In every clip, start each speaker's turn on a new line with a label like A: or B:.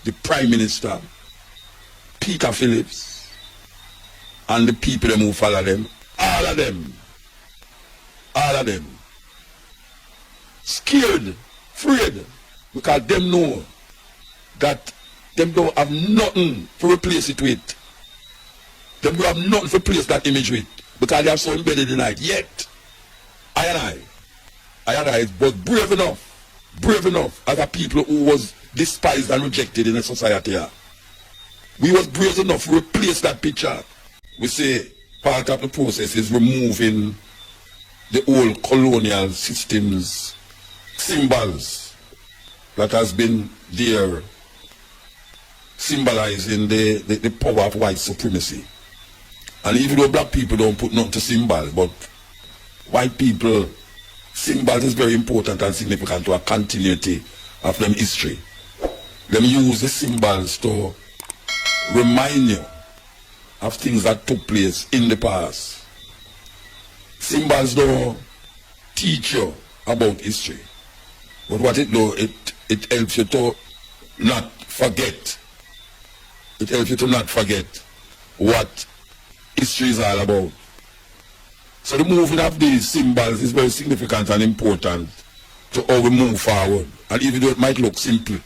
A: the Prime Minister, Peter Phillips, and the people who follow them, all of them, scared, afraid, because them know that them don't have nothing to replace it with. Them don't have nothing to replace that image with, because they have so embedded in it. Yet, I was brave enough as a people who was despised and rejected in the society. We was brave enough to replace that picture. We say part of the process is removing the old colonial systems, symbols that has been there symbolizing the power of white supremacy. And even though black people don't put nothing to symbols, but white people, symbols is very important and significant to a continuity of them history. Them use the symbols to remind you of things that took place in the past. Symbols don't teach you about history, but what it do, it helps you to not forget. It helps you to not forget what history is all about. So the moving of these symbols is very significant and important to how we move forward. And even though it might look simple,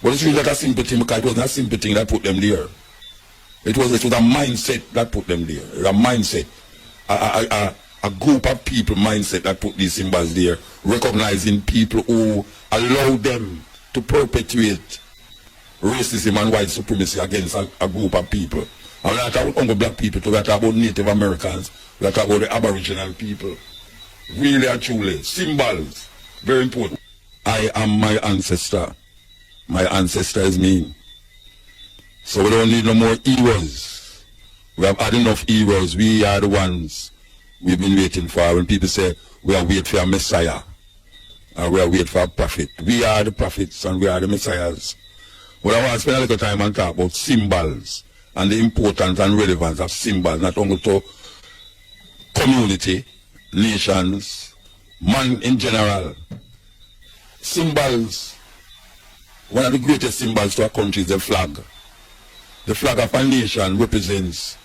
A: but it's really not a simple thing, because it wasn't a simple thing that put them there. It was a mindset that put them there. A mindset, a group of people mindset that put these symbols there, recognizing people who allow them to perpetuate racism and white supremacy against a group of people. And we're not talking about only black people, we're talking about Native Americans, we're talking about the Aboriginal people. Really and truly, symbols, very important. I am my ancestor. My ancestor is me. So we don't need no more heroes. We have had enough heroes. We are the ones we've been waiting for. When people say we are waiting for a Messiah, or we are waiting for a prophet, we are the prophets and we are the Messiahs. But I want to spend a little time and talk about symbols and the importance and relevance of symbols, not only to community, nations, man in general. Symbols, one of the greatest symbols to a country is the flag. The flag of a nation represents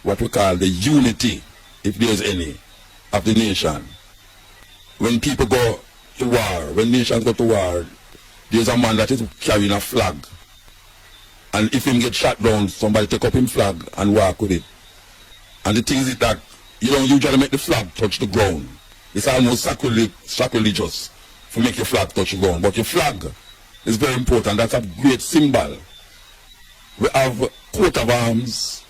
A: what we call the unity, if there's any, of the nation. When people go to war, when nations go to war, there's a man that is carrying a flag. And if him get shot down, somebody take up him flag and walk with it. And the thing is that you don't usually make the flag touch the ground. It's almost sacrilegious to make your flag touch the ground. But your flag is very important. That's a great symbol. We have coat of arms.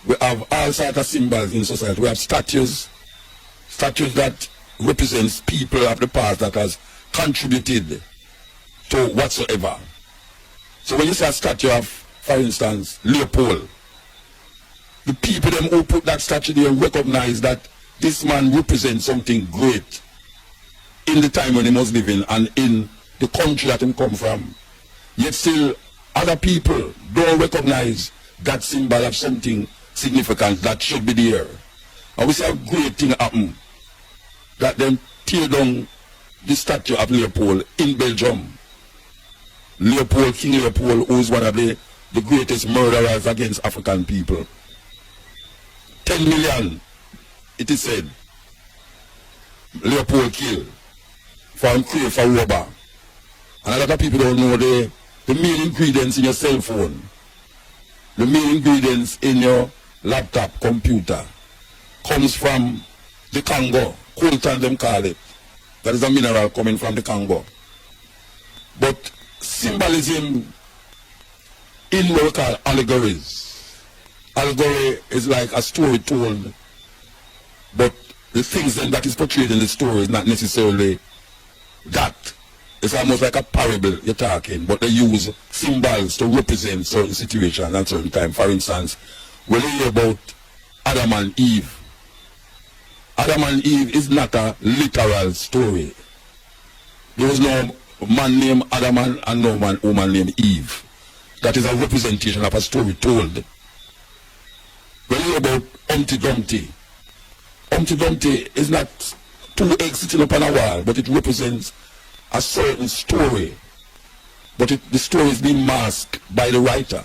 A: We have all sorts of symbols in society. We have statues that represents people of the past that has contributed to whatsoever. So when you see a statue of, for instance, Leopold, the people them who put that statue there recognize that this man represents something great in the time when he was living and in the country that he come from. Yet still other people don't recognize that symbol of something significant that should be there. And we see a great thing happen, that them tear down the statue of Leopold in Belgium. Leopold, King Leopold, who is one of the greatest murderers against African people. 10 million, it is said, Leopold killed for robber. And a lot of people don't know the main ingredients in your cell phone, the main ingredients in your laptop, computer, comes from the Congo. Coltan them call it. That is a mineral coming from the Congo. But symbolism in what we call allegories. Allegory is like a story told, but the things then that is portrayed in the story is not necessarily that. It's almost like a parable you're talking, but they use symbols to represent certain situations at certain time. For instance, when you hear about Adam and Eve, Adam and Eve is not a literal story. There was no man named Adam and no woman named Eve. That is a representation of a story told. When you hear about Humpty Dumpty, Humpty Dumpty is not two eggs sitting up on a wall, but it represents a certain story. but the story is being masked by the writer.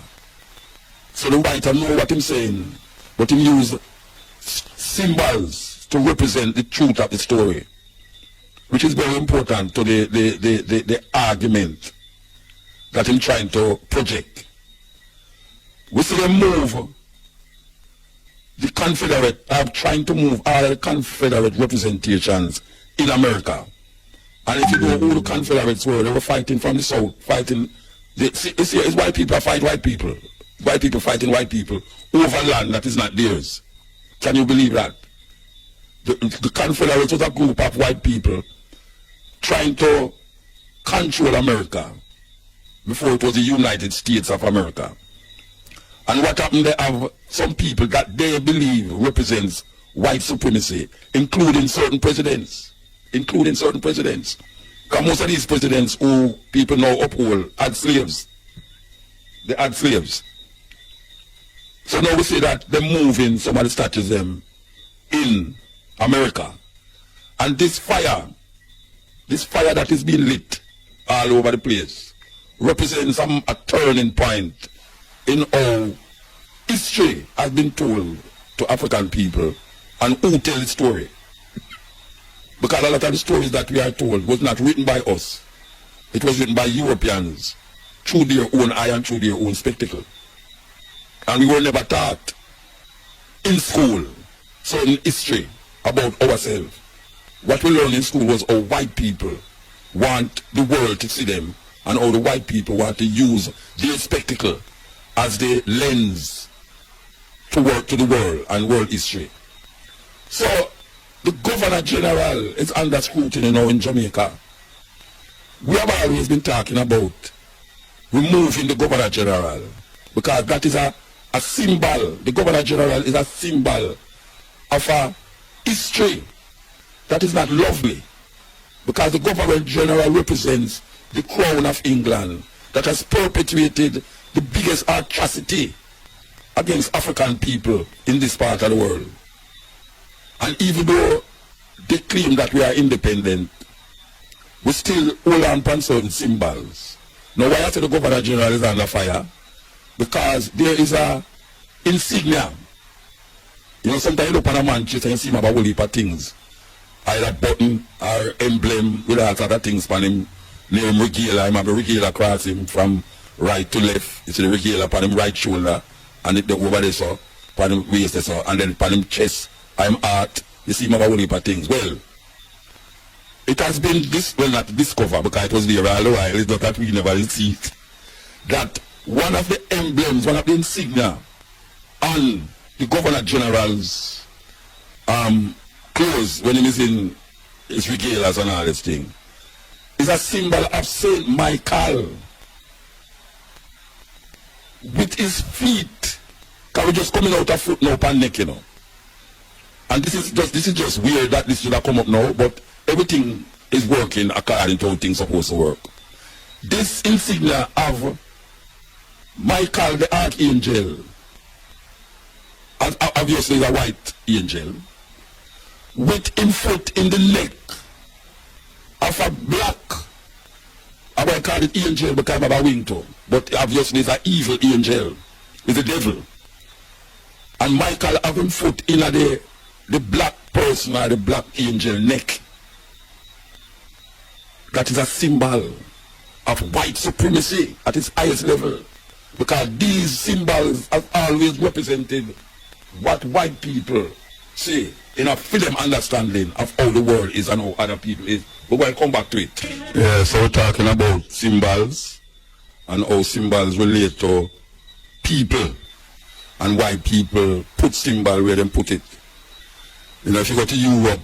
A: So the writer know what he's saying, but he use symbols to represent the truth of the story, which is very important to the argument that I'm trying to project. We see them move the Confederate, I'm trying to move all the Confederate representations in America. And if you know who the Confederates were, they were fighting from the South, fighting, it's white people fight white people. White people fighting white people over land that is not theirs. Can you believe that? The Confederates was a group of white people trying to control America before it was the United States of America. And what happened, they have some people that they believe represents white supremacy, including certain presidents. Because most of these presidents who people now uphold had slaves. They had slaves. So now we see that they're moving some of the statues them in America. And this fire that is being lit all over the place, represents a turning point in how history has been told to African people and who tell the story. Because a lot of the stories that we are told was not written by us. It was written by Europeans through their own eye and through their own spectacle. And we were never taught in school certain history about ourselves. What we learned in school was how white people want the world to see them and how the white people want to use their spectacle as the lens to work to the world and world history. So the Governor General is under scrutiny now in Jamaica. We have always been talking about removing the Governor General because that is a symbol. The Governor General is a symbol of a history that is not lovely, because the Governor General represents the crown of England that has perpetuated the biggest atrocity against African people in this part of the world. And even though they claim that we are independent, we still hold on to certain symbols. Now, why I say the Governor General is under fire? Because there is a insignia. You know, sometimes you look on a man chest and you see him have a whole heap of things. Either button or emblem with all other things on him. Name regala, him have a regala across him from right to left. You see the regala upon him right shoulder and it over there so, upon him waist there so, and then upon him chest, I'm heart. You see him have a whole heap of things. Well, it has been not discovered because it was there all the while. It's not that we never see it. That one of the emblems, one of the insignia on the Governor General's clothes when he is in his regalas and all this thing is a symbol of Saint Michael with his feet. Can we just coming out of foot now and neck, you know? And this is just weird that this should have come up now, but everything is working according to how things supposed to work. This insignia of Michael the Archangel, obviously is a white angel, with him foot in the neck of a black, I will call it angel because I have a wing too, but obviously it's an evil angel, it's a devil. And Michael having foot in the black person or the black angel neck. That is a symbol of white supremacy at its highest level. Because these symbols have always represented what white people say in a film understanding of how the world is and how other people is. But we'll come back to it. Yeah, so we're talking about symbols and how symbols relate to people and why people put symbol where they put it. You know, if you go to Europe,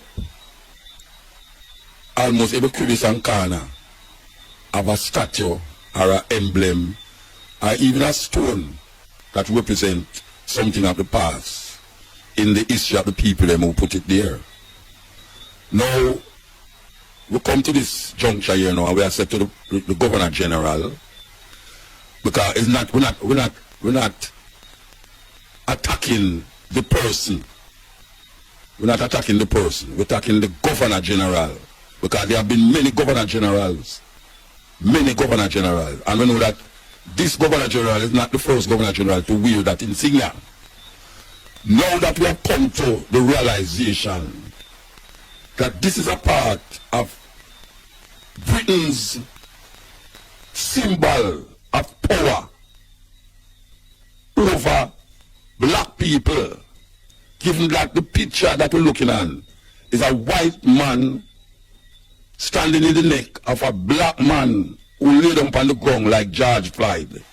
A: almost every crevice and corner have a statue or an emblem or even a stone that represent something of the past in the history of the people them who put it there. Now, we come to this juncture here now and we are said to the Governor General, because it's not, we're not attacking the person. We're not attacking the person. We're attacking the Governor General. Because there have been many Governor Generals many governor generals, and we know that this governor general is not the first governor general to wear that insignia. Now that we have come to the realization that this is a part of Britain's symbol of power over black people, given that the picture that we're looking at is a white man standing in the neck of a black man who laid up on the ground like George Floyd.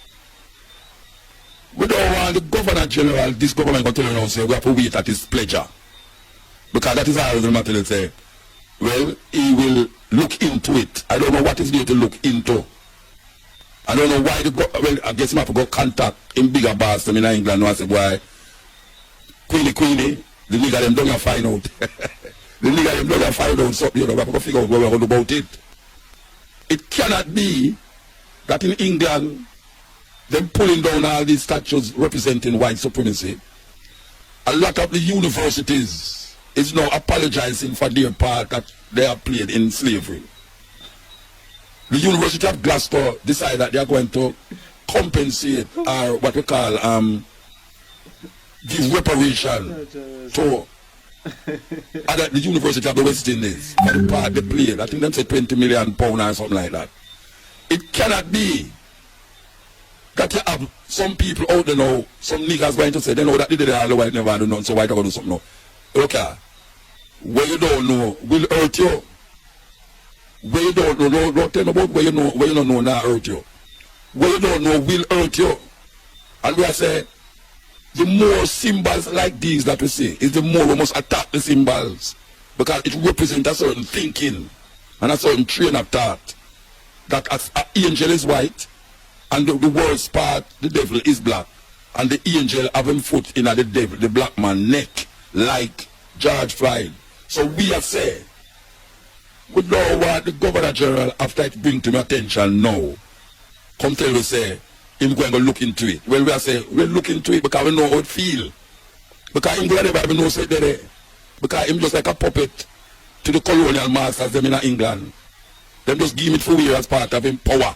A: We don't want the governor general, this government going to tell us, say, we have to wait at his pleasure. Because that is how the matter to say, well, he will look into it. I don't know what he's going to look into. I don't know why well, I guess he have to go contact in bigger boss in England and say, why, Queenie, the nigga them don't find out. The nigga them don't find out something, you know, we have to figure out what we're going to do about it. It cannot be that in England, them pulling down all these statues representing white supremacy. A lot of the universities is now apologizing for their part that they have played in slavery. The University of Glasgow decided that they are going to compensate or what we call give reparation to the University of the West Indies for the part they played. I think them say £20 million or something like that. It cannot be that you have some people out there now, some niggas going to say they know that they did it all the white never do nothing, so white are going to do something now. Okay, where you don't know will hurt you. Where you don't know, don't tell me about where you don't know now hurt you. Where you don't know will hurt you. And we are saying, the more symbols like these that we see, is the more we must attack the symbols. Because it represents a certain thinking and a certain train of thought. That as an angel is white, and the worst part, the devil is black. And the angel have him foot in the devil, the black man neck, like George Floyd. So we are saying, we don't want the governor general, after it bring to my attention now, come tell us say, him going to look into it. Well, we are saying, we'll look into it because we know how it feel. Because him going to never know say there. Because him just like a puppet to the colonial masters them in England. Them just give it for you as part of him power.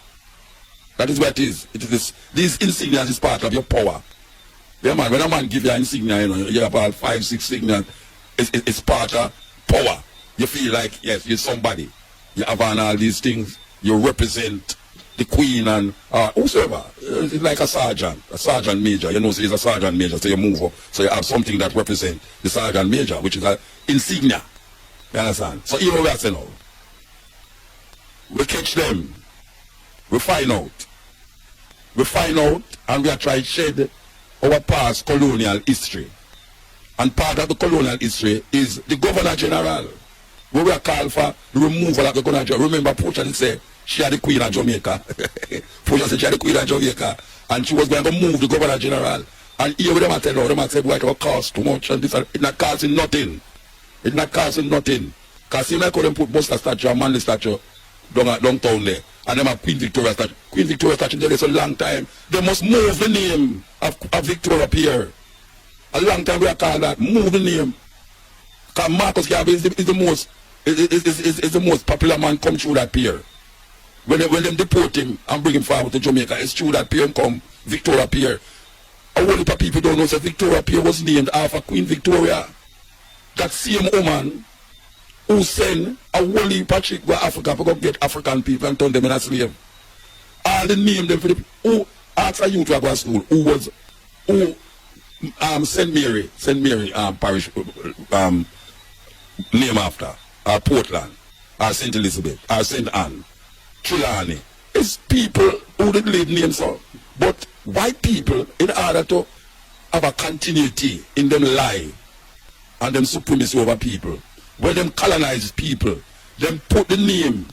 A: That is what it is. It is this. These insignias is part of your power. Yeah, man. When a man give you an insignia, you know, you have about 5, 6 insignias. It's part of power. You feel like, yes, you're somebody. You have on all these things. You represent the queen and whosoever. It's like a sergeant major. You know, so he's a sergeant major, so you move up. So you have something that represents the sergeant major, which is an insignia. You understand? So even we are saying now, we catch them. We find out. We find out and we are trying to shed our past colonial history. And part of the colonial history is the Governor General. We were called for the removal of the Governor General. Remember, Portia did say she had the Queen of Jamaica. Portia said she had the Queen of Jamaica. And she was going to move the Governor General. And here with them I tell her, them I said, why it will cost too much and this and it's not costing nothing. It's not costing nothing. Because see, I couldn't put Buster statue and Manly statue downtown there. And them have Queen Victoria statue. Queen Victoria statue there is a long time. They must move the name of Victoria up here. A long time we are called that. Move the name. Because Marcus Garvey is the most popular man come through that pier. When them deport him and bring him forward to Jamaica, it's true that pier come Victoria Pier. A whole heap of people don't know that Victoria Pier was named after Queen Victoria. That same woman who sent a whole heap of chick to Africa to go get African people and turn them in a slave. All the name them for the who asked a youth to go to school, St. Mary parish name after, Portland, St. Elizabeth, St. Anne, Trelawney. It's people who did leave names on. But white people, in order to have a continuity in them lie and them supremacy over people, when them colonize people, them put the name.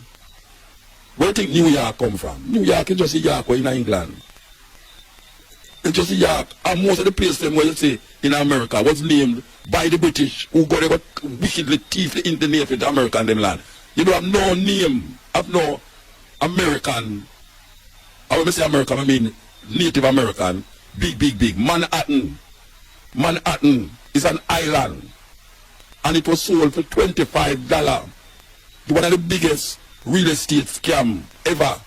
A: Where do you think New York come from? New York is just a York in England. It's just a York. And most of the places them where you say in America was named by the British who got wickedly thief the name of the American them land. You don't have no name, have no American. I when I say American, I mean Native American, big. Manhattan is an island. And it was sold for $25. One of the biggest real estate scam ever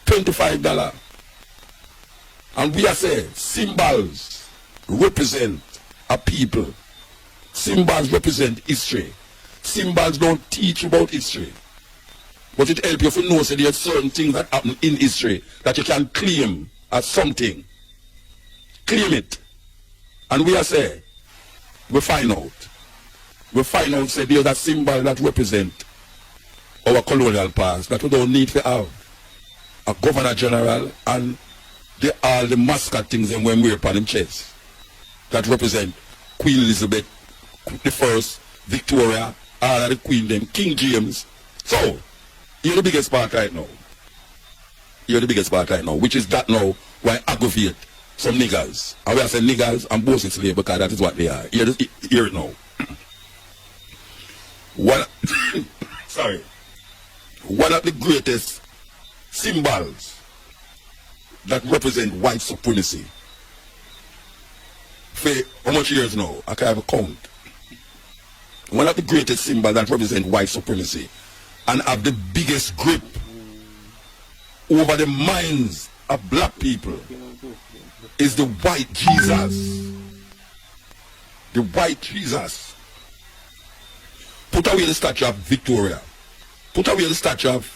A: $25. And we are saying symbols represent a people. Symbols represent history. Symbols don't teach about history. But it helps you to know that there are certain things that happen in history that you can claim as something. Claim it. And we are saying, we find out. We find out that there's a symbol that represent our colonial past that we don't need to have a governor general and all the mascot things and when we're upon him chest that represent Queen Elizabeth the First, Victoria, all of the Queen them, King James. So, you're the biggest part right now. You're the biggest part right now, which is that now why aggravate some niggers. And we are saying niggers and both slave because that is what they are. Hear it now. Sorry. One of the greatest symbols that represent white supremacy. For how much years now? I can have a count. One of the greatest symbols that represent white supremacy and have the biggest grip over the minds of black people is the white Jesus. The white Jesus. Put away the statue of Victoria. Put away the statue of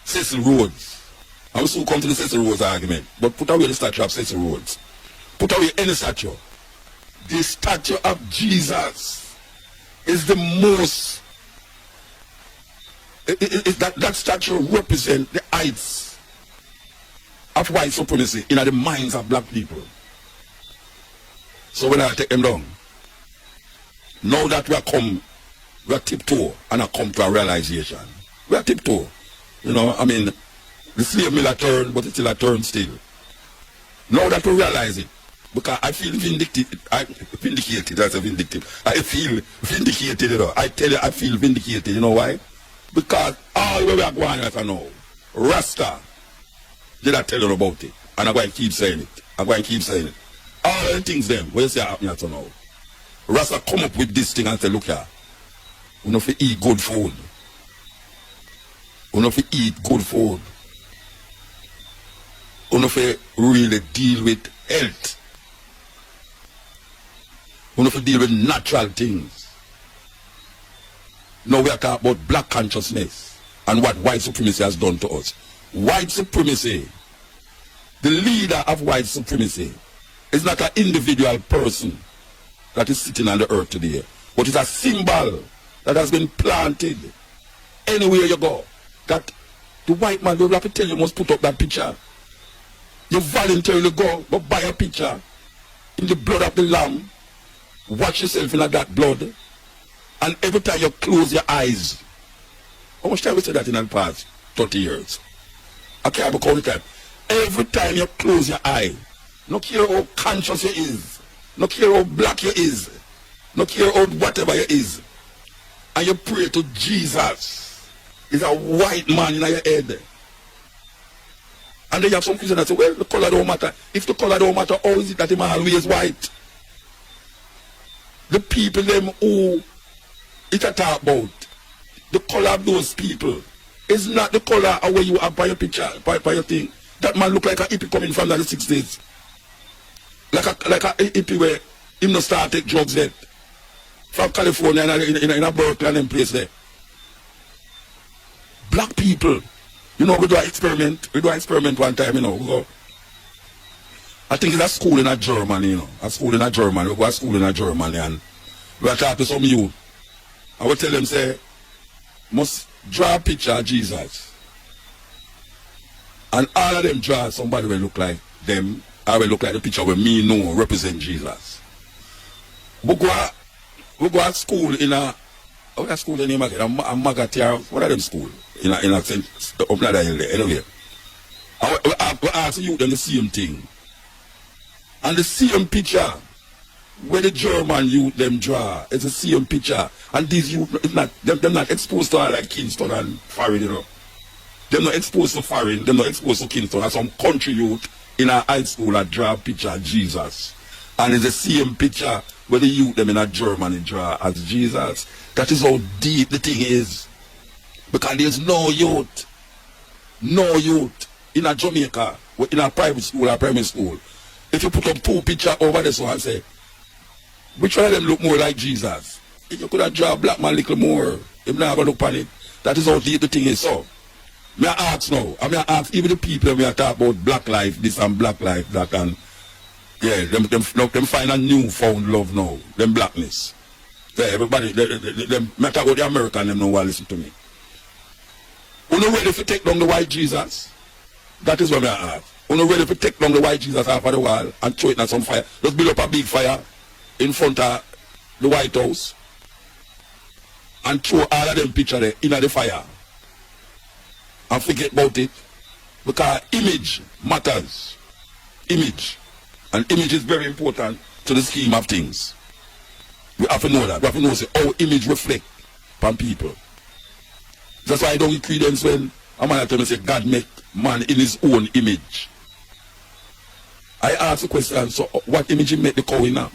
A: Cecil Rhodes. I will soon come to the Cecil Rhodes argument. But put away the statue of Cecil Rhodes. Put away any statue. The statue of Jesus is the most... that statue represents the heights of white supremacy in the minds of black people. So when I take them down, now that we are tiptoe and I come to a realization. We are tiptoe. You know, I mean, the slave mill a turn, but it's still a turn still. Now that we realize it, because I feel vindicated, that's a vindictive. I feel vindicated, you know. I tell you, I feel vindicated, you know why? Because all the way we are going right now, Rasta, did I tell you about it? And I'm going to keep saying it. I'm going to keep saying it. All the things them, what you say happening to now? Rasta come up with this thing and say, look here, we don't have to eat good food. We don't have to eat good food. We don't have to really deal with health. We don't have to deal with natural things. Now we are talking about black consciousness and what white supremacy has done to us. White supremacy, the leader of white supremacy, is not an individual person that is sitting on the earth today, but it's a symbol that has been planted anywhere you go. That the white man don't have to tell you must put up that picture. You voluntarily go, but buy a picture in the blood of the lamb, watch yourself in that blood, and every time you close your eyes, how much time we say that in the past 30 years? I can't recall the time. Every time you close your eye, no care how conscious you is, no care how black you is, no care how whatever you is, and you pray to Jesus, is a white man in your head. And then you have some Christians that say, well, the color don't matter. If the color don't matter, how is it that the man always white? The people them who it a talk about, the color of those people, is not the color of where you have by your picture, by your thing. That man look like a hippie coming from the 60s. Like a hippie where him no start take drugs yet. From California in a Berkeley and place there. Black people, you know, we do an experiment. We do an experiment one time, you know. We go, I think it's a school in Germany, you know. A school in Germany. We go to school in Germany and we are talking to some youth. I will tell them, say, must draw a picture of Jesus. And all of them draw somebody will look like them. I will look like the picture where me know represent Jesus. We go to school in a school in a Magatia, what are them school? In a sense, up that anyway. We ask you them the same thing. And the same picture where the German youth them draw, it's the same picture. And these youth, it's not, they're not exposed to all like Kingston and foreign, you know. They're not exposed to foreign, they're not exposed to Kingston. And some country youth in a high school that draw a picture of Jesus. And it's the same picture where the youth them in a Germany draw as Jesus. That is how deep the thing is. Because there's no youth in a Jamaica, in a private school or primary school, if you put up 2 pictures over there so and say, which one of them look more like Jesus? If you could have drawn a black man a little more, if not going to look on it. That is how deep the thing is. So, me I ask now, I mean I ask even the people we are talking about black life, this and black life, that and yeah, them find a newfound love now, them blackness. Yeah, everybody, them matter about the American, them no one listen to me. Who know ready to take down the white Jesus? That is what me I ask. Who know ready to take down the white Jesus off of the wall and throw it in some fire? Just build up a big fire in front of the White House and throw all of them pictures there in the fire and forget about it, because image matters. Image. And image is very important to the scheme of things. We have to know that. We have to know how image reflect upon people. That's why I don't give credence when a man tell me say God make man in his own image. I ask the question, so what image he make the cow in now?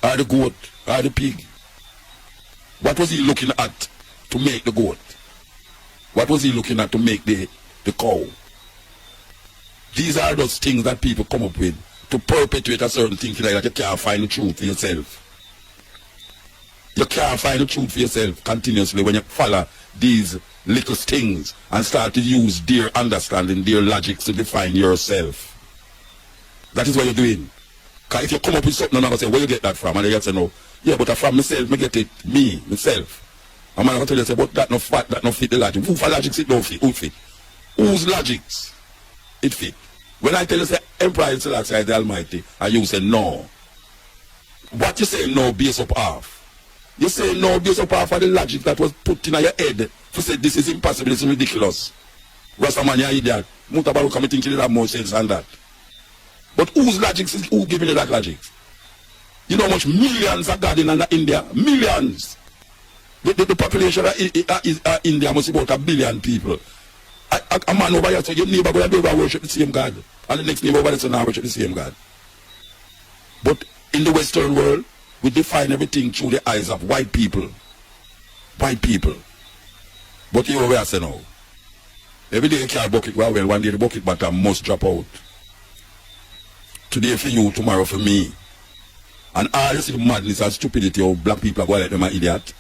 A: Or the goat? Or the pig? What was he looking at to make the goat? What was he looking at to make the cow? These are those things that people come up with to perpetuate a certain thing like that you can't find the truth for yourself. You can't find the truth for yourself continuously when you follow these little things and start to use their understanding, their logic to define yourself. That is what you're doing. Because if you come up with something and I say, where you get that from? And they say, no, yeah, but from myself, I get it, myself. And I'm going to tell you, say, but that no fat, that no fit the logic. Who for logics it don't fit? Who fit? Whose logics it fit? When I tell you, say, Emperor Selassie is the Almighty, and you say, no. What you say no based up off? You say no based up off of the logic that was put in your head to say this is impossible, this is ridiculous. Rastaman, you're idiot. Mutabaruka, I think you have more sense than that. But whose logic is who giving you that logic? You know how much millions are God in India? Millions. The population of India must be about 1 billion people. A man over here, so your neighbor going to worship the same God. And the next neighbor over there, so now worship the same God. But in the Western world, we define everything through the eyes of white people. White people. But you over here say now. Every day you carry bucket well, one day the bucket bottom must drop out. Today for you, tomorrow for me. And all you see the madness and stupidity of black people are going like them an idiot.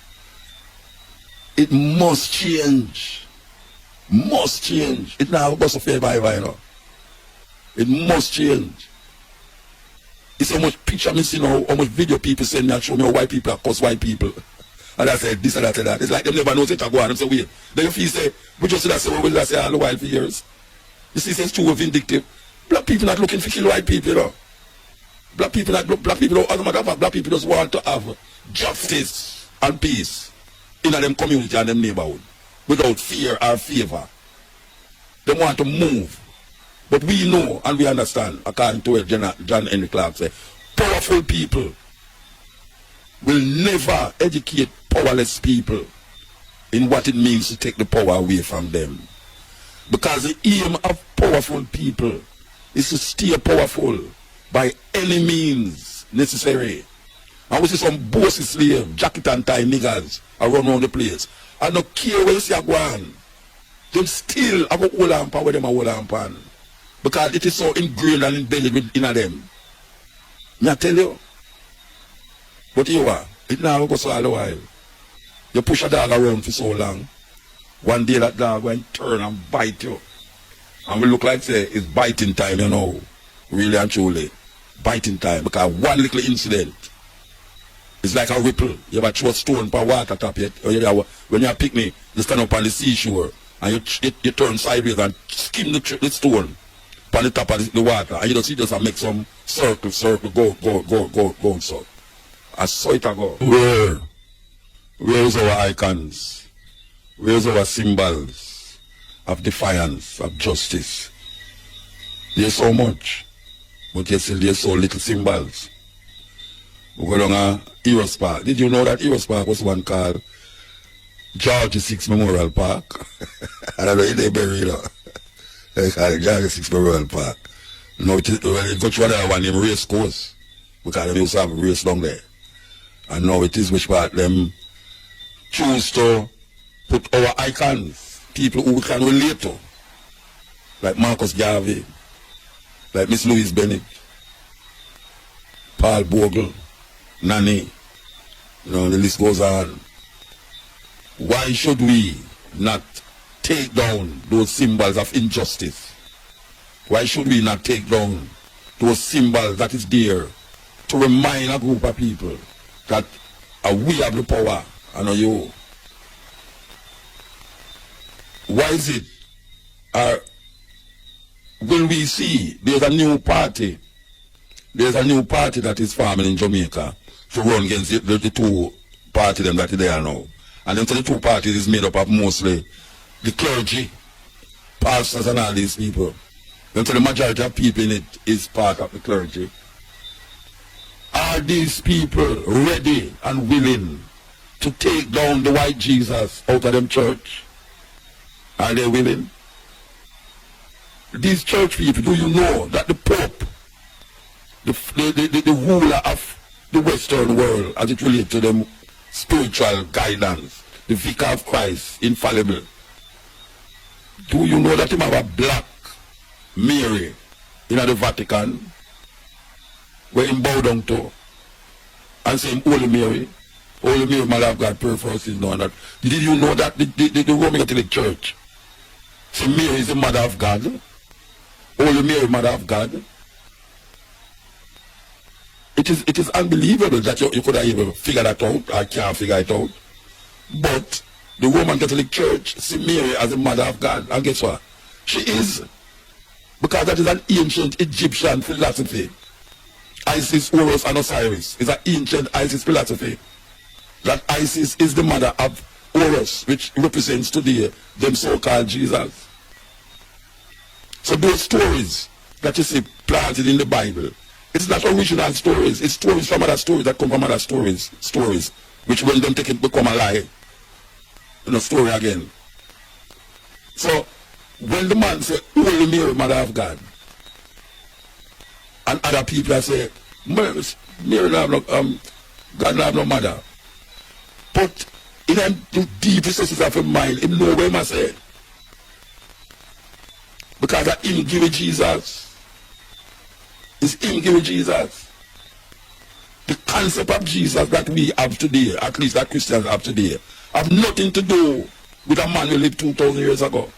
A: It must change. Must change. It now must fail by, you know. It must change. It's how much picture me see now, how much video people send me and show me how white people are cause white people. And I said this and that and that. It's like them never know it to go on. Them say wait. Then you feel say, we just say that say, we will say all the while for years. You see, it's too vindictive. Black people not looking to kill white people, you know. Black people don't, as a matter of fact, black people just want to have justice and peace in them community and them neighborhood without fear or favor. They want to move. But we know and we understand, according to what John Henry Clark said, powerful people will never educate powerless people in what it means to take the power away from them. Because the aim of powerful people is to stay powerful by any means necessary. And we see some bossy slave, jacket and tie niggers around the place. I don't care where you see a go on. Them still have a hold on pan where them a hold on pan. Because it is so ingrained and embedded within them. Me I tell you. But you are, it now goes all the while. You push a dog around for so long. One day that dog will turn and bite you. And we look like say it's biting time, you know. Really and truly. Biting time. Because one little incident is like a ripple. You ever throw a stone per water tap yet? Or when you're a picnic, you stand up on the seashore and you turn sideways and skim the stone on the top of the water. And you don't see just make some circle, go, so. I saw it go. Where's our icons? Where's our symbols of defiance, of justice? There's so much, but yet still there's so little symbols. We go down a Heroes Park. Did you know that Heroes Park was one called George VI Memorial Park? I don't know if they buried it. They call it George VI Memorial Park. No, it got to another one named Race Course, because they used to have a race down there. And now it is which part them choose to put our icons, people who we can relate to. like Marcus Garvey, like Miss Louise Bennett, Paul Bogle, Nani, you know, the list goes on. Why should we not take down those symbols of injustice? Why should we not take down those symbols that is there to remind a group of people that we have the power and not you? Why is it, will we see there's a new party that is forming in Jamaica to run against the two parties that are there now? And then the two parties is made up of mostly the clergy, pastors and all these people. Then the majority of people in it is part of the clergy. Are these people ready and willing to take down the white Jesus out of them church? Are they willing? These church people, do you know that the Pope, the ruler of the Western world as it relates to them spiritual guidance, the vicar of Christ, infallible, do you know that him have a black Mary in the Vatican where him bow down to and say him Holy Mary, Mother of God, pray for us is known that. Did you know that the Roman Catholic Church say Mary is the Mother of God? Holy Mary, Mother of God? It is unbelievable that you could have even figured that out or can't figure it out. But the Roman Catholic Church see Mary as the Mother of God. And guess what? She is. Because that is an ancient Egyptian philosophy. Isis, Horus, and Osiris is an ancient Isis philosophy. That Isis is the mother of Horus, which represents today them so-called Jesus. So those stories that you see planted in the Bible, it's not original stories. It's stories from other stories that come from other stories, which when them take it become a lie. You know, story again. So when the man say, Holy Mary, Mother of God, and other people say, Mary have no, God have no mother. But in the deep recesses of his mind, him know where he must say. Because of him giving Jesus. It's him giving Jesus. The concept of Jesus that we have today, at least that Christians have today, have nothing to do with a man who lived 2,000 years ago.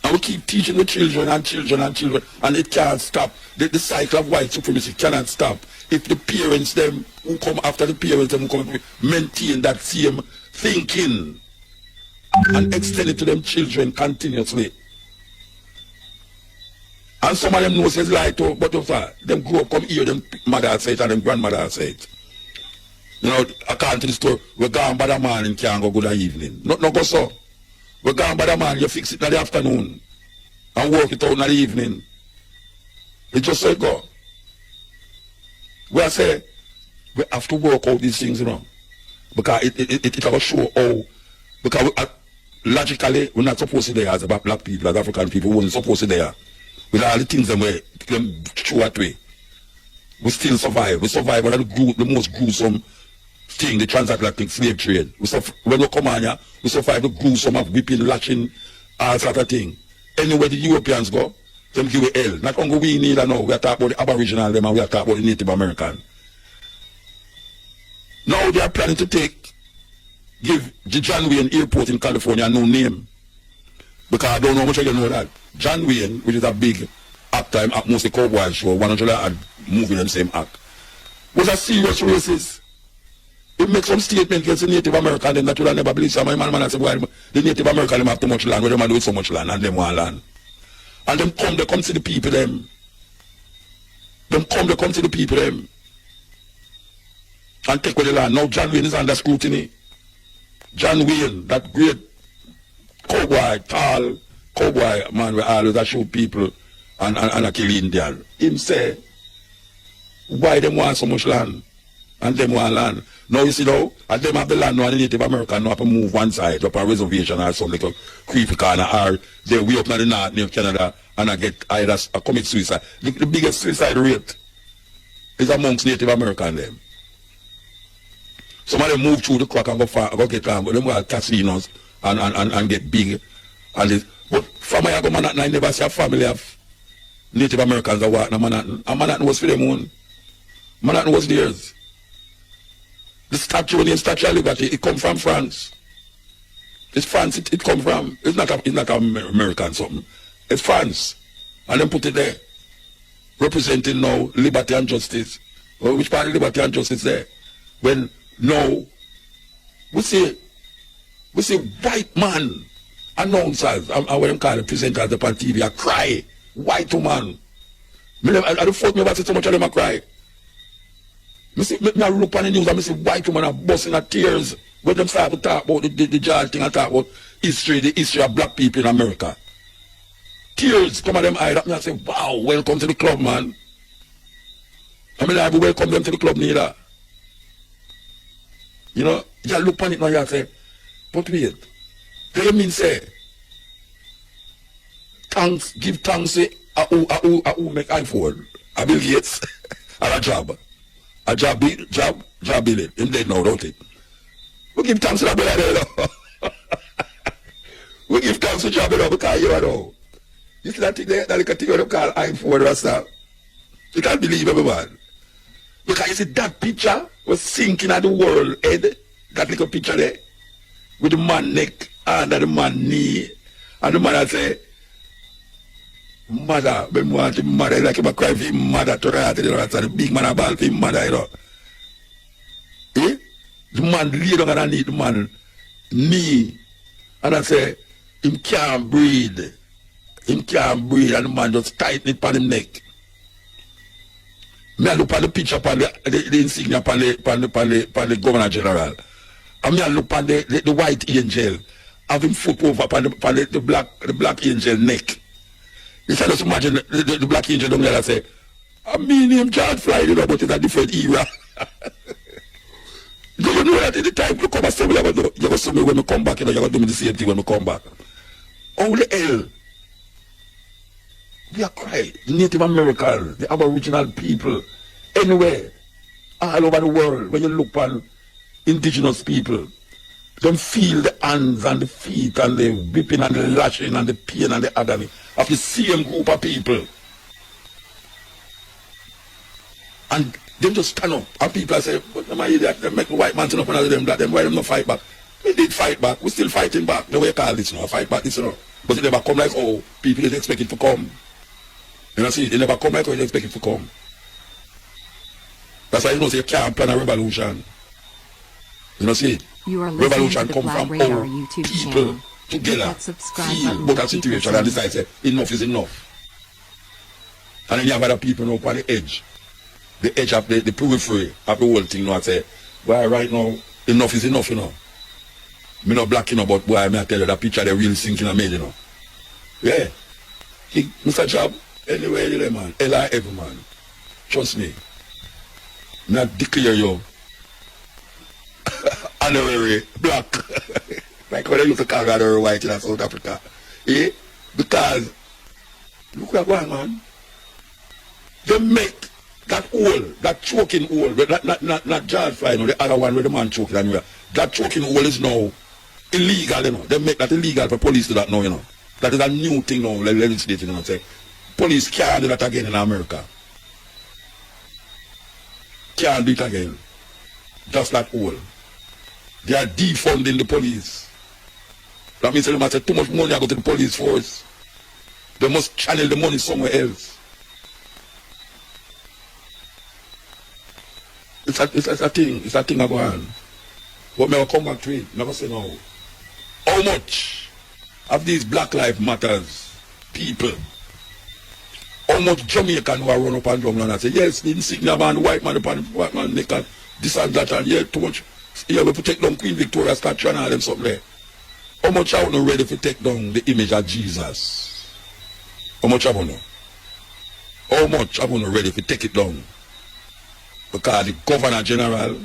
A: And we keep teaching the children, and it can't stop. The cycle of white supremacy cannot stop. If the parents, them who come after the parents, them who come maintain that same thinking and extend it to them children continuously. And some of them know says lie too, but them grow up, come here, them mother say it and them grandmother say it. You know, according to the story, we're gone by the morning, can't go good evening. No go so. We're gone by the morning, you fix it in the afternoon and work it out in the evening. It just say go. We say we have to work out these things, you know, because it will show how, because logically we're not supposed to be there as about black people, as African people, we're not supposed to be there. With all the things that we throw that way. We still survive. We survive under the most gruesome thing, the transatlantic slave trade. When we come on here, we survive the gruesome of whipping, lashing, all sort of thing. Anywhere the Europeans go, them give a hell. Not only we need now, we are talking about the Aboriginal them and we are talking about the Native American. Now they are planning to give the John Wayne Airport in California a new name. Because I don't know how much you know that. John Wayne, which is a big actor, mostly cowboy show, 100 and movie in the same act, was a serious racist. He makes some statement against the Native American, then that you never believe. Some man said, well, the Native American have too much land, where they do with so much land, and them want land. And they come to the people, them. They come to the people, them. And take away the land. Now John Wayne is under scrutiny. John Wayne, that great cowboy, tall cowboy man, we always shoot people and kill Indian. Him say, why them want so much land? And them want land. Now you see now, and them have the land now, and the Native American now have to move one side up a reservation or some little creepy corner, or they way up in the north near Canada and I get either commit suicide. The biggest suicide rate is amongst Native American them. Some of them move through the crack and go get but them go to casinos and get big. And But from I go Manhattan, I never see a family of Native Americans that walk in Manhattan. And Manhattan was for them own. Manhattan was theirs. The statue, the Statue of Liberty, it come from France. It's France, it come from. It's not American something. It's France. And then put it there. Representing now liberty and justice. Well, which part of liberty and justice there? When now we see white man announcers, I want them call the presenters upon TV, I cry. White woman. I don't fault me about so much of them I cry. I look on the news and I see white women are busting at tears when them start to talk about the George thing and talk about the history of black people in America. Tears come at them eyes. I say, wow, welcome to the club, man. I mean, I will welcome them to the club neither. You know, you look on it now and you say, but wait, do you mean say, thanks, give thanks to who make iPhone? A Bill Gates or a job? A job billing. Him dead now, don't it? We give thanks to that brother. We give thanks to job because you know. You see that thing there, that little thing they call iPhone or stuff. You can't believe it, man. Because you see that picture was sinking at the world head. That little picture there. With the man neck under the man knee. And the mother say, mother, when want him mother, like him a cry for him mother to the heart, you know, so the big man a ball for him mother, you know. Eh? The man lay down underneath the man knee. And I say, him can't breathe. Him can't breathe, and the man just tighten it on him neck. Me I look at the picture upon the insignia upon the Governor General. And me I look at the white angel, have him foot over upon the black angel neck. You can just imagine the black angel down there and say, I mean him George Floyd, you know, but it's a different era. Do you know that in the time you come and say, you're going to see me when we come back, you know, you're going to do me the same thing when we come back. How the hell? We are crying. The Native Americans, the Aboriginal people, anywhere, all over the world, when you look on indigenous people, them feel the hands and the feet and the whipping and the lashing and the pain and the agony of the same group of people. And them just stand up. And people say, but them are idiot, they make the white man stand up and all them that, them why them not fight back? We did fight back. We still fighting back. The way you call this now, fight back this now. But it never come like, oh, people is expecting to come. You know, see, it never come like how you expect it to come. That's why you know, say you can't plan a revolution. You know, see, revolution come from all people together, feel about a situation and decide, say, enough is enough. And then you have other people now on the edge of the periphery of the whole thing now, say, well, right now, enough is enough, you know. Me not black, you know, but boy, I tell you that picture, they really sinking and made, you know. Yeah. Mr. Job, anyway, you know, man, L.I. every man. Trust me. Me not declare you honorary black. Like when they used to call honorary white in South Africa. Eh? Because, look at one, man. They make that hole, that choking hole, not George Floyd, the other one where the man choking anywhere. That choking hole is now illegal, you know. They make that illegal for police to that now, you know. That is a new thing now, legislating, you know, say. Police can't do that again in America. Can't do it again. Just that hole. They are defunding the police. That means they must say too much money I go to the police force. They must channel the money somewhere else. It's a thing I go on. But may I come back to it, never say no. How much of these Black Lives Matters people, how much Jamaican who are run up and down and say, yes, the insignia man, the white man upon the white man neck and this and that and yeah, too much. Yeah, we take down Queen Victoria statue and all them something there. How much are we not ready to take down the image of Jesus? How much are we not? How much are we not ready to take it down? Because the Governor General,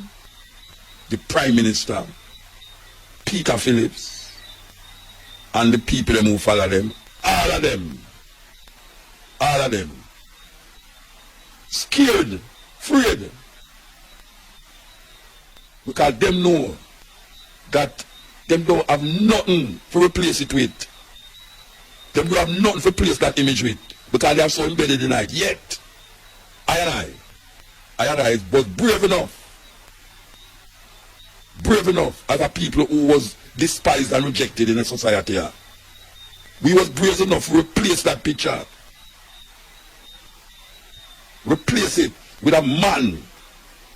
A: the Prime Minister, Peter Phillips, and the people who follow them, all of them, scared, afraid, because them know that them don't have nothing to replace it with. Them do have nothing to place that image with because they have so embedded in it. Yet, I was brave enough as a people who was despised and rejected in a society. We was brave enough to replace that picture. Replace it with a man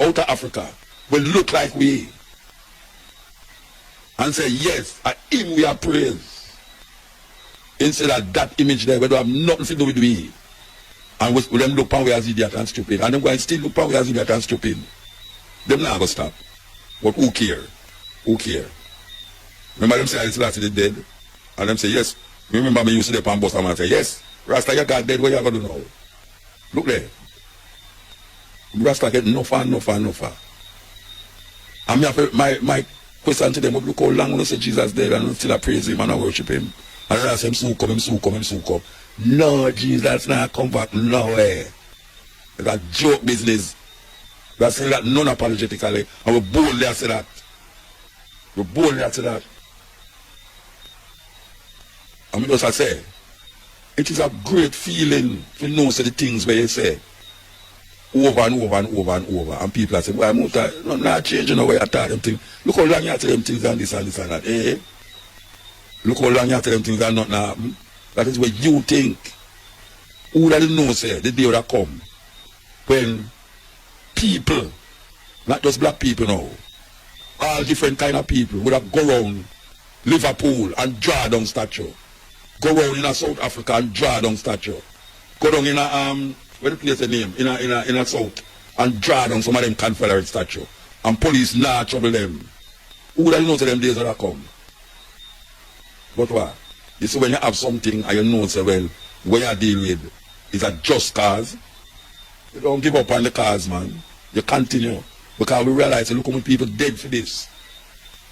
A: out of Africa will look like we. And say, yes, at him we are praised. Instead of that image there, we don't have nothing to do with we. And we them look upon we as idiot and stupid. And them going still look upon we as idiot and stupid. Them not going to stop. But who care? Who care? Remember them say it's last is dead? And them say, yes. Remember me used to the pan bus and say, yes, Rasta, you got dead, what you going to do now? Look there. Rasta get no far. And my question to them, look how long we say Jesus dead and still I praise him and I worship him. And I say, him soon come. No, Jesus not come back, no way. It's a joke business. We are saying that non-apologetically, and we boldly say that. And we just say, it is a great feeling to know the things where you say over and over. And people are saying, well, I'm not changing the way I tell them things. Look how long you tell them things and this and that. Eh? Look how long you tell them things and not happen. That is what you think. Who doesn't know, say, the day that come when people, not just black people now, all different kind of people would have go around Liverpool and draw down statue. Go around in South Africa and draw down statue. Go down in where the place the name? In a South and draw down some of them Confederate statue. And police not trouble them. Who doesn't know to them days that come? But what? You see, when you have something and you know, say, well, what you deal with is a just cause, you don't give up on the cause, man. You continue. Because we realize, look how many people dead for this.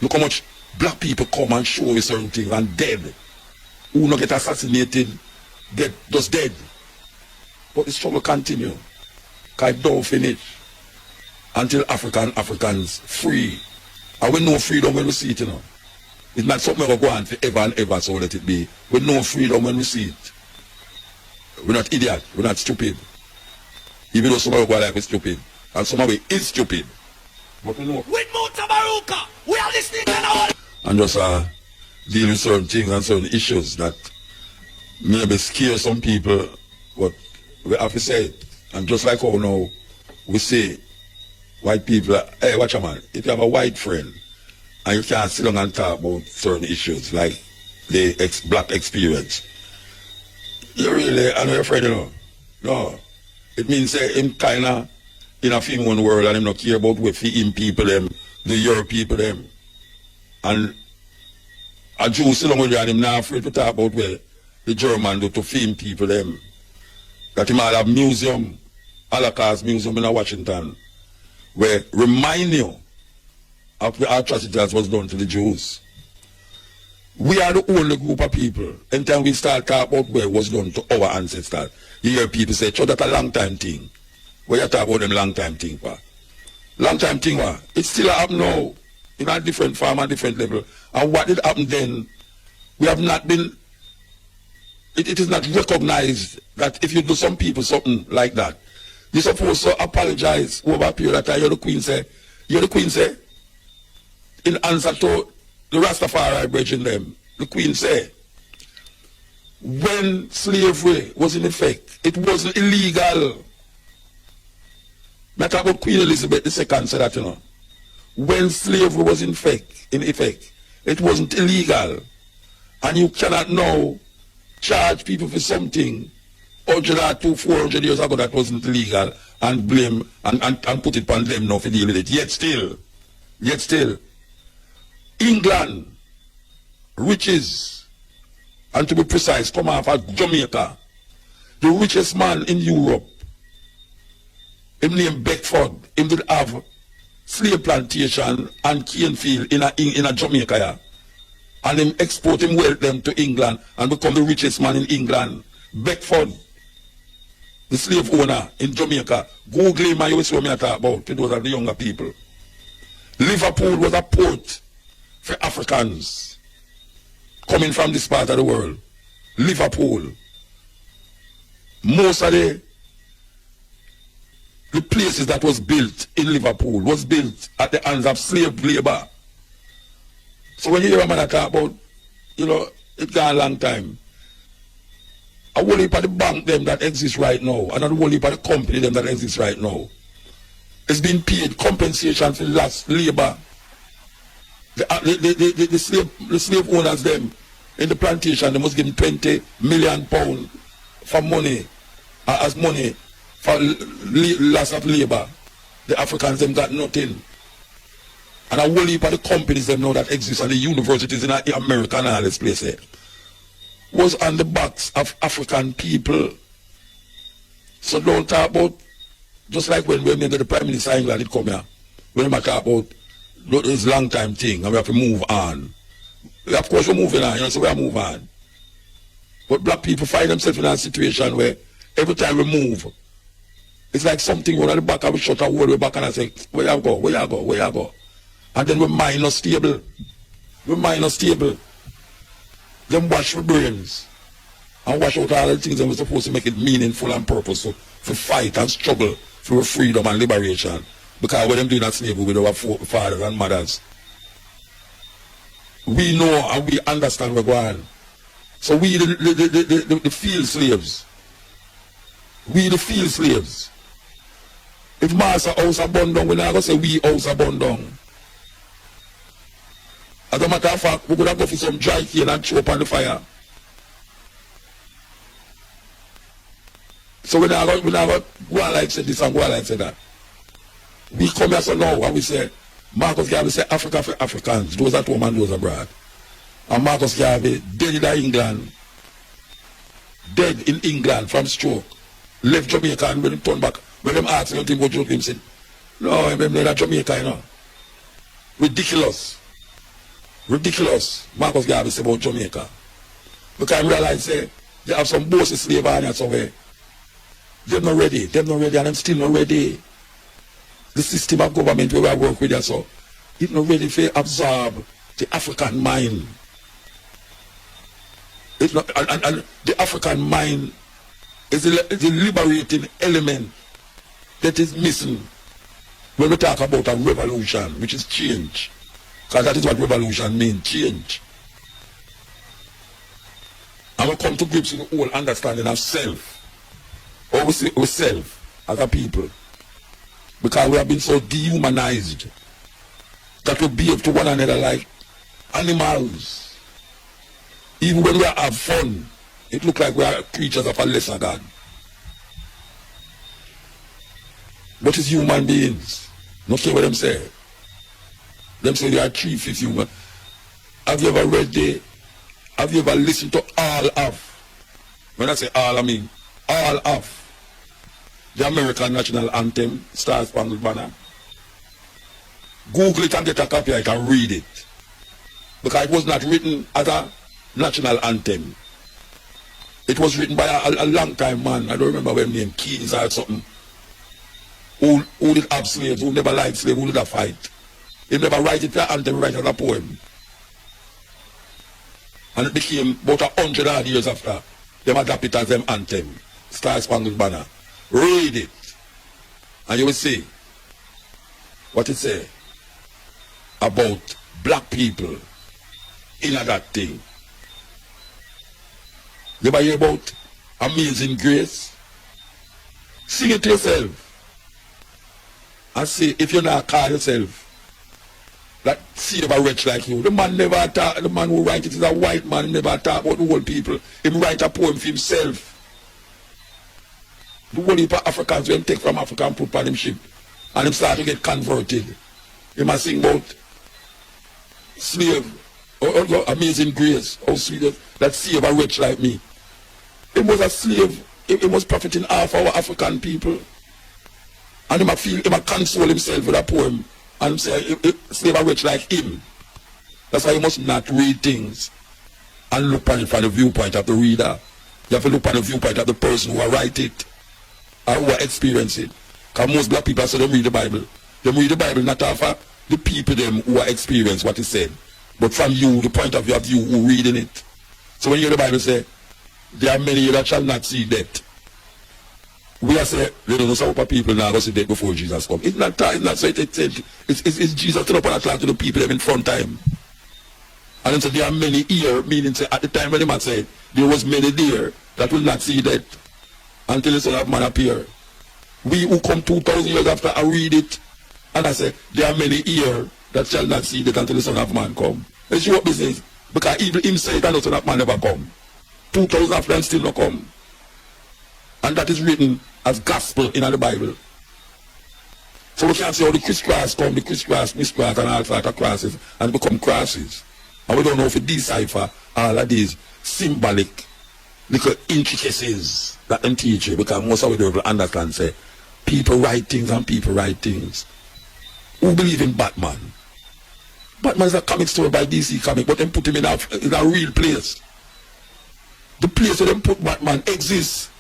A: Look how much black people come and show you certain things and dead. Who not get assassinated, get just dead. But the struggle continue. Because it don't finish. Until Africans free. And we know freedom when we see it, you know. It's not something we're going for ever and ever, so let it be. We know freedom when we see it. We're not idiot. We're not stupid. Even though some of us like we're stupid. And some of us is stupid. But we know.
B: With Mutabaruka, we are listening to all.
A: And just deal with certain things and certain issues that maybe scare some people. But we have to say it. And just like how now we say, white people, hey, watch a man, if you have a white friend, and you can't sit down and talk about certain issues like the black experience. You really, I know you're afraid, you know. No. It means him kind of in a female world and him not care about what him people them, the Europe people them. And a Jew sit down with you and him not afraid to talk about where the German do to film people them. That him all have museum, Holocaust museum in Washington, where remind you of the atrocity that was done to the Jews. We are the only group of people. Anytime we start talking about what was done to our ancestors, you hear people say, "Oh, that's a long time thing." What you talk about them long time thing for? Long time thing, what? It's still happening now. In a different form and different level. And what did happen then? We have not been, it is not recognized that if you do some people something like that, you're supposed to apologize over a period of time. You're the Queen say, in answer to the Rastafari bridging them, the Queen said, when slavery was in effect, it wasn't illegal. I talk about Queen Elizabeth II said that, you know. When slavery was in effect, it wasn't illegal. And you cannot now charge people for something 100 or 200, 400 years ago that wasn't illegal and blame and put it on them now for deal with it. Yet still, England, riches, and to be precise, come off of Jamaica, the richest man in Europe, him named Beckford, him did have slave plantation and cane field in a Jamaica, yeah. And him export him wealth them to England and become the richest man in England. Beckford, the slave owner in Jamaica. Google him and you will see what I talk about to those of the younger people. Liverpool was a port for Africans coming from this part of the world. Liverpool. Most of the places that was built in Liverpool was built at the hands of slave labor. So when you hear a man talk about, it's gone a long time. A whole heap of the bank them that exist right now, and a whole heap of the company them that exist right now, it's been paid compensation for lost labor. The slave owners them in the plantation, they must give them £20 million for money, as money for loss of labor. The Africans them got nothing. And a whole heap of the companies them know that exist, and the universities in America and all this place was on the backs of African people. So don't talk about, just like when the Prime Minister of England did come here, when we talk about this long time thing and we have to move on. Of course we're moving on, so we are moving on. But black people find themselves in a situation where every time we move, it's like something run at the back and we shut our word back and I say, where you go, where you go, where you go. And then we mind not stable. We mind not stable. Then wash our brains and wash out all the things that we're supposed to make it meaningful and purposeful for fight and struggle for freedom and liberation. Because when them doing that slavery with our fathers and mothers, we know and we understand what's going on. So we the field slaves. We the field slaves. If master house are burned down, we're not going to say we house are burned down. As a matter of fact, we're going to go for some dry cane and throw up on the fire. So we're not going to go on like say this and go on like say that. We come here so now and we say, Marcus Garvey say Africa for Africans, those at home and those abroad. And Marcus Garvey dead in England, dead in England from stroke, left Jamaica, and when he turned back, when them asked him what joke him said, no, I'm not Jamaica, Ridiculous. Ridiculous, Marcus Garvey said about Jamaica. Because I realize they have some bossy slave on somewhere. They're not ready, and I'm still not ready. The system of government where I work with, so it's not ready to absorb the African mind. It's not, and the African mind is the liberating element that is missing when we talk about a revolution, which is change. Because that is what revolution means, change. And we come to grips with the whole understanding of self. Or we see ourselves as a people. Because we have been so dehumanized that we behave to one another like animals. Even when we have fun, it looks like we are creatures of a lesser God. But it's human beings. Not care what them say. Them say they are 3/5 human. Have you ever listened to all of? When I say all, I mean all of the American national anthem, Star Spangled Banner. Google it and get a copy, I can read it. Because it was not written as a national anthem. It was written by a long time man, I don't remember his name, Keynes or something, who did have slaves, who never liked slaves, who did a fight. He never write it as an anthem, he write it as a poem. And it became about 100 odd years after, them adapt it as them anthem, Star Spangled Banner. Read it, and you will see what it say about black people in that thing. You ever hear about Amazing Grace? Sing it to yourself and see if you not call yourself that save a wretch like you. The man never talk, the man who write it is a white man, he never talk about the whole people. He write a poem for himself. The whole heap of Africans will take from Africa and put on him ship and him start to get converted. He must sing about slave, or Amazing Grace, how sweet that save a wretch like me. He was a slave, he was profiting half our African people. And he must console himself with a poem and say, slave a wretch like him. That's why you must not read things and look on it from the viewpoint of the reader. You have to look on the viewpoint of the person who write it or who experience it. Because most black people say they read the Bible. They read the Bible not off of the people them who experience what is said, but from you, the point of view of you who reading it. So when you hear the Bible say, there are many that shall not see death. We are saying, you know, some people now go see death before Jesus come. It's not time, it's not so it's Jesus turn up and talk to the people in front time. And then so there are many here, meaning say at the time when the man said, there was many there that will not see death until the Son of Man appear. We who come 2,000 years after, I read it, and I say, there are many here that shall not see death until the Son of Man come. It's your business. Because even him said that the Son of Man never come. 2,000 after and still not come. And that is written as gospel in the Bible. So we can see how the crisscross come, the crisscross, miscross, and all sorts of crosses, and become crosses. And we don't know if it decipher all of these symbolic little intricacies that them teach you, because most of the people understand, say, people write things and people write things. Who believe in Batman? Batman is a comic story by DC Comic, but they put him in a real place. The place where they put Batman exists.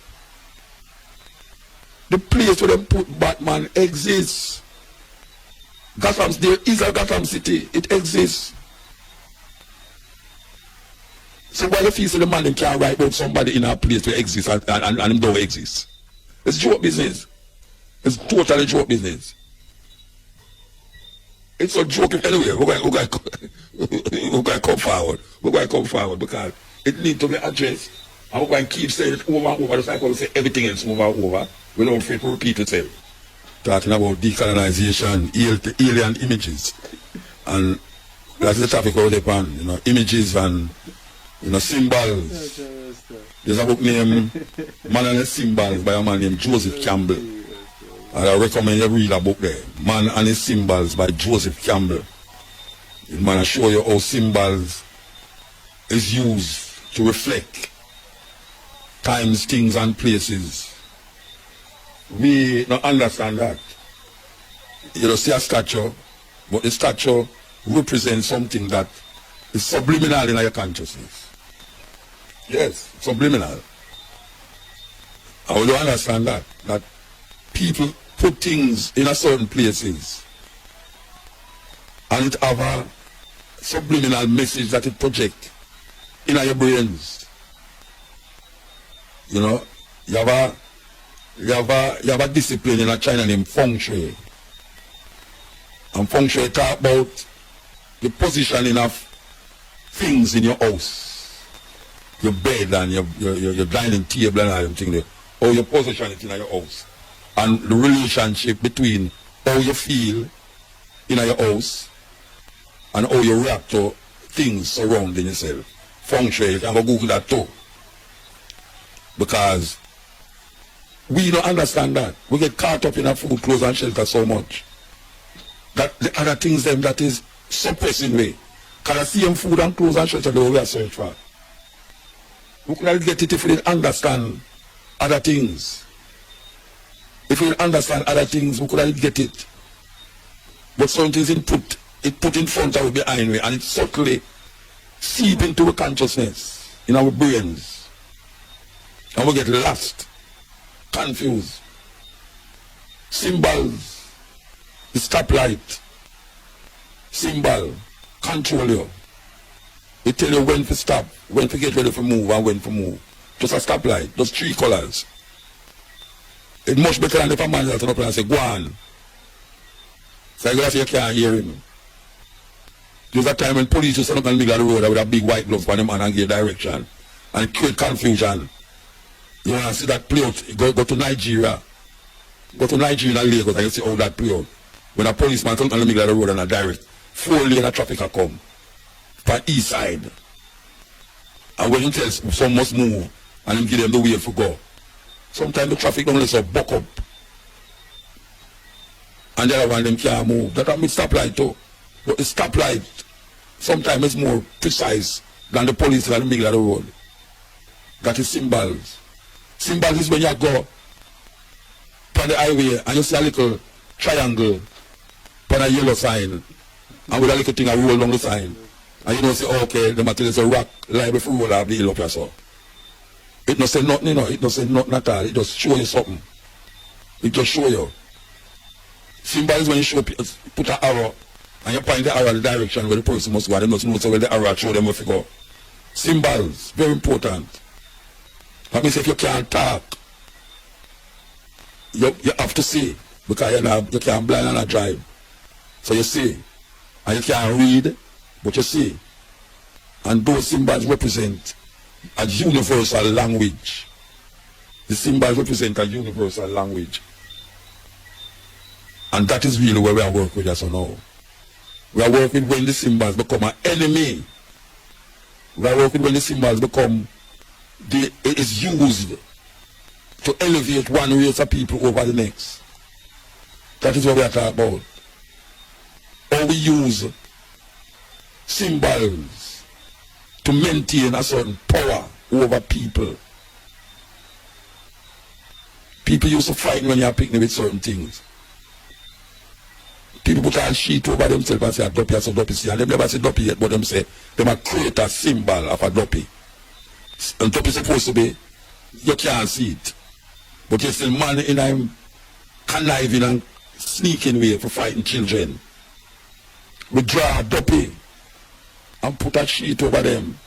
A: The place where they put Batman exists. There is a Gotham City. It exists. So why you feel so the man can't write about somebody in a place where exists and him don't exist? It's joke business. It's totally joke business. It's a joke. Anyway, we're going to come forward. We're going to come forward because it needs to be addressed. And we're going to keep saying it over and over. Just like we say everything else over and over. We don't feel to repeat itself. Talking about decolonization, alien images. And that's the topic we're upon, you know, images and, you know, symbols. There's a book named Man and His Symbols by a man named Joseph Campbell. And I recommend you read a book there. Man and His Symbols by Joseph Campbell. It man show you how symbols is used to reflect times, things and places. We don't understand that. You don't see a statue, but the statue represents something that is subliminal in your consciousness. Yes, subliminal. And we don't understand that people put things in a certain places and it have a subliminal message that it projects in your brains. You know, you have a discipline in China named Feng Shui. And Feng Shui talk about the positioning of things in your house. Your bed and your dining table and all them things there. How you position it in your house. And the relationship between how you feel in your house and how you react to things surrounding yourself. Feng Shui, you can go Google that too. Because we don't understand that. We get caught up in our food, clothes and shelter so much that the other things them that is suppressing way. Because I see them food and clothes and shelter the way I search for. We couldn't get it if we didn't understand other things. If we didn't understand other things, we couldn't get it. But some things it put in front of us, behind me, and it subtly seep into our consciousness, in our brains. And we get lost, confused. Symbols, the stoplight, symbol, control you. It tell you when to stop, when to get ready to move, and when to move. Just a stoplight, just 3 colors. It's much better than if a man turn up and say, go on. So you can't hear him. There's a time when police used to stand up in the middle of the road with a big white glove on the man and give direction. And it create confusion. You want to see that play out, go to Nigeria. Go to Nigeria and Lagos and you see how that play out. When a policeman stand up in the middle of the road and a direct 4-lane of traffic will come. For east side. And when you tell some must move and you give them the way to go. Sometimes the traffic don't let us buck up. And the other one them can't move. That one with stoplight too. But the stoplight sometimes is more precise than the police in the middle of the road. That is symbols. Symbols is when you go on the highway and you see a little triangle on a yellow sign and with a little thing I roll down the sign. And you don't say, oh, okay, the material is a rock liable for roll off the hill up here so. It don't say nothing, you know, it don't say nothing at all. It just show you something. It just show you. Symbols when you show put an arrow and you point the arrow in the direction where the person must go and they must know so where the arrow show them where to go. Symbols, very important. That means if you can't talk, you have to see, because you can't blind and not drive. So you see, and you can't read, but you see. And those symbols represent a universal language. The symbols represent a universal language. And that is really where we are working with us now. We are working when the symbols become an enemy. We are working when the symbols become, it is used to elevate one race of people over the next. That is what we are talking about. Or we use symbols to maintain a certain power over people. People used to fight when you are picking with certain things. People put a sheet over themselves and say a duppy, so duppy see, and they never say duppy yet, but them say they might create a symbol of a duppy. And duppy is supposed to be, you can't see it, but you still man in a conniving and sneaking way for fighting children. We draw a duppy and put a sheet over them,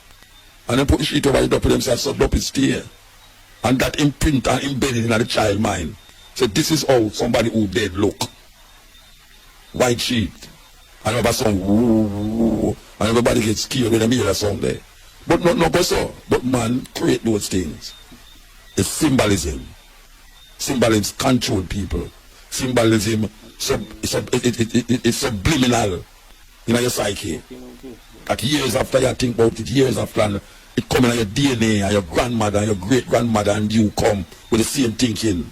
A: and then put the sheet over the duppy, them say so duppy stay. And that imprint and embedded in the child mind. So this is how somebody who dead look. White sheet. And over some woo, and everybody gets scared when they hear that song there. But not so. But man create those things. It's symbolism. Symbolism control people. Symbolism it's subliminal in your psyche. That years after you think about it, years after it come in your DNA, and your grandmother and your great grandmother and you come with the same thinking.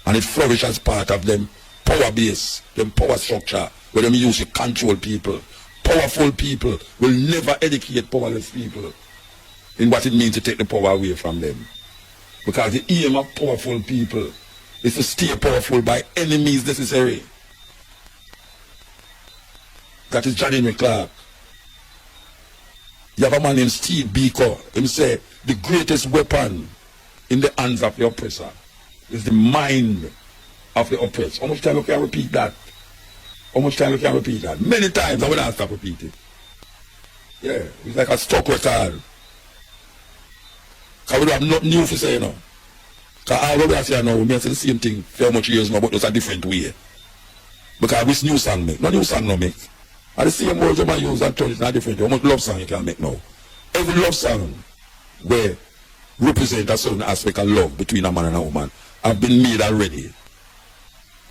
A: And it flourishes as part of them power base, them power structure, where them use to control people. Powerful people will never educate powerless people in what it means to take the power away from them. Because the aim of powerful people is to stay powerful by any means necessary. That is John Henry Clark. You have a man named Steve Biko. He say the greatest weapon in the hands of the oppressor is the mind of the oppressed. How much time you can repeat that? How much time you can repeat that? Many times I will not stop repeating. Yeah, it's like a stock record. Because we don't have nothing new to say, you know. Because all what we are saying now, we may say the same thing for how much years now, but it's a different way. Because which new song make? No new song no make. And the same words you might use and turn it in a different way. How much love song you can make now? Every love song where represent a certain aspect of love between a man and a woman have been made already.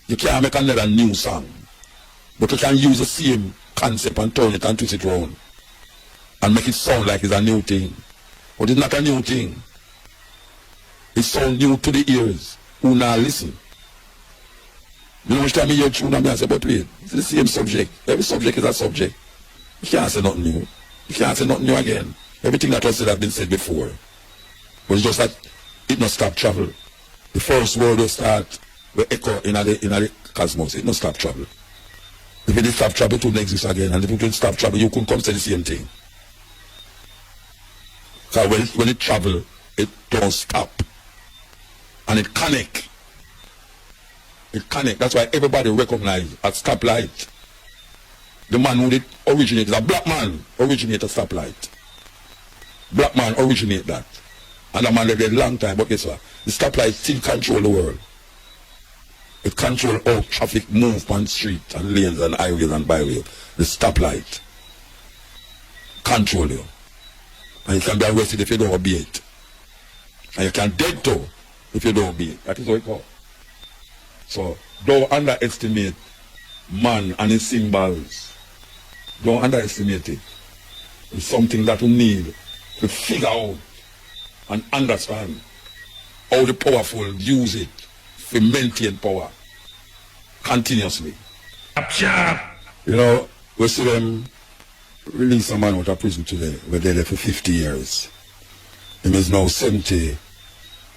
A: You can't make another new song. But you can use the same concept and turn it and twist it around. And make it sound like it's a new thing. But it's not a new thing. It sounds new to the ears who now listen. You know how much time you hear tune and I say, but wait, it's the same subject. Every subject is a subject. You can't say nothing new. You can't say nothing new again. Everything that was said has been said before. But it's just that it not stop travel. The first word will start with echo in the cosmos. It not stop travel. If it did stop travel, it wouldn't exist again. And if it didn't stop travel, you couldn't come say the same thing. Because when it travel, it don't stop. And it connect. It connect. That's why everybody recognize a stoplight. The man who did originate is a black man originate a stoplight. Black man originate that. And the man lived a long time, but guess what? The stoplight still control the world. It control all traffic move on streets and lanes and highways and byways. The stoplight control you. And you can be arrested if you don't obey it. And you can dead too if you don't obey it. That is what it called. So don't underestimate man and his symbols. Don't underestimate it. It's something that we need to figure out and understand how the powerful use it to maintain power continuously. You know, we see them release a man out of prison today. We're there for 50 years. Him is now 70.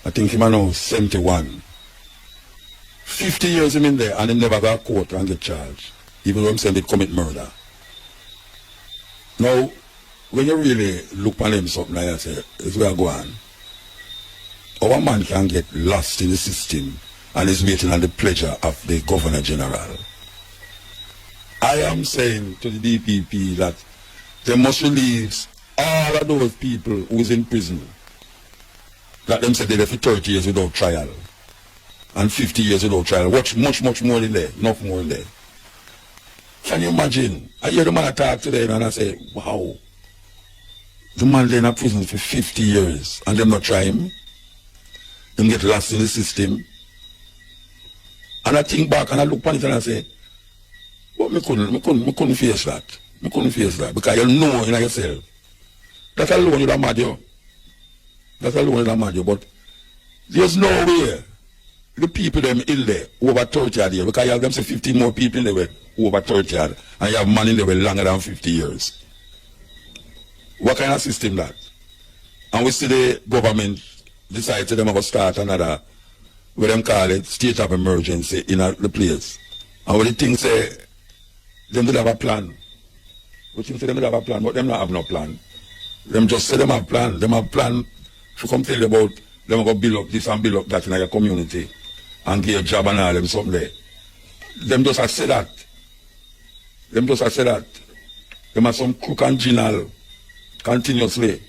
A: I think him is now 71. 50 years him in there and he never got caught and get charged. Even though him saying they commit murder. Now, when you really look at him something like that, say, is where I go on. Our man can get lost in the system and is waiting on the pleasure of the Governor General. I am saying to the DPP that they must release all of those people who is in prison. that them said they left for 30 years without trial. And 50 years without trial. Watch much more in there. Enough more in there. Can you imagine? I hear the man talk today and I say, wow. The man there in prison for 50 years and them not try him. Them get lost in the system. And I think back and I look upon it and I say, but me couldn't face that. Me couldn't face that. Because you know in yourself. That alone is a mad you. That alone is a mad you. But there's no way the people them in there over 30 years. Because you have them say 15 more people in there over 30 years. And you have man in there longer than 50 years. What kind of system that? And we see the government decide to them to start another, what them call it, state of emergency in the place. And what the thing say, them did have a plan. What you say them did have a plan, but them not have no plan. Them just say them have plan. Them have plan to come tell you about them go build up this and build up that in your community and give a job and all them something there. Them just have said that. Them just have said that. Them have some crook and ginal continuously.